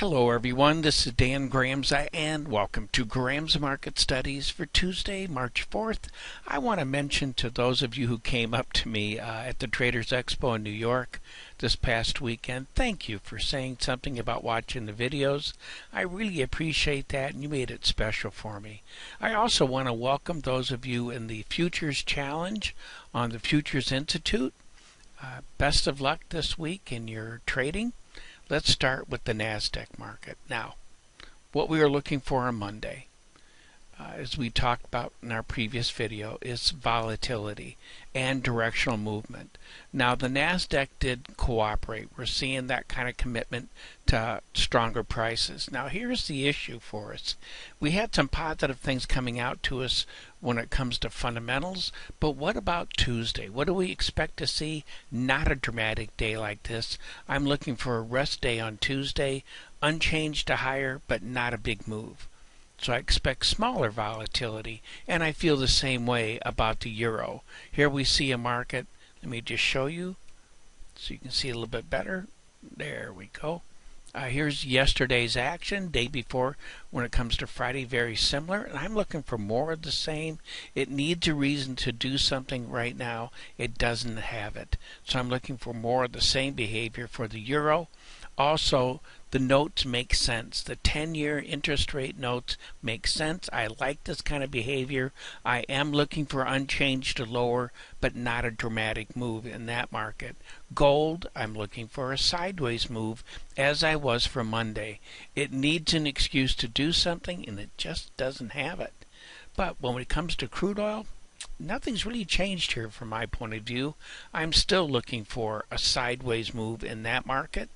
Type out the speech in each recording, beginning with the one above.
Hello everyone, this is Dan Gramza and welcome to Gramza Market Studies for Tuesday, March 4th. I want to mention to those of you who came up to me at the Traders Expo in New York this past weekend, thank you for saying something about watching the videos. I really appreciate that and you made it special for me. I also want to welcome those of you in the Futures Challenge on the Futures Institute. Best of luck this week in your trading. Let's start with the NASDAQ market. Now, what we are looking for on Monday, as we talked about in our previous video, is volatility and directional movement. Now, the NASDAQ did cooperate. We're seeing that kind of commitment to stronger prices. Now, here's the issue for us. We had some positive things coming out to us when it comes to fundamentals, but what about Tuesday? What do we expect to see? Not a dramatic day like this. I'm looking for a rest day on Tuesday, unchanged to higher, but not a big move. So I expect smaller volatility, and I feel the same way about the euro. Here we see a market. Let me just show you so you can see a little bit better. There we go. Here's yesterday's action, day before. When it comes to Friday, very similar, and I'm looking for more of the same. It needs a reason to do something right now. It doesn't have it. So I'm looking for more of the same behavior for the euro. Also, the notes make sense. The 10-year interest rate notes make sense. I like this kind of behavior. I am looking for unchanged to lower, but not a dramatic move in that market. Gold, I'm looking for a sideways move, as I was for Monday. It needs an excuse to do something, and it just doesn't have it. But when it comes to crude oil, nothing's really changed here from my point of view. I'm still looking for a sideways move in that market.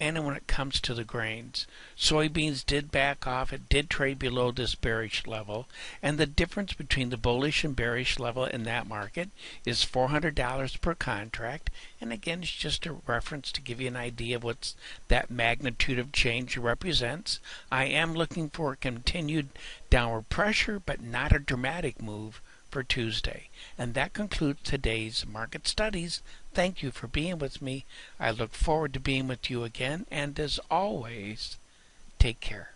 And when it comes to the grains, soybeans did back off. It did trade below this bearish level. And the difference between the bullish and bearish level in that market is $400 per contract. And again, it's just a reference to give you an idea of what that magnitude of change represents. I am looking for a continued downward pressure, but not a dramatic move for Tuesday. And that concludes today's market studies. Thank you for being with me. I look forward to being with you again, and as always, take care.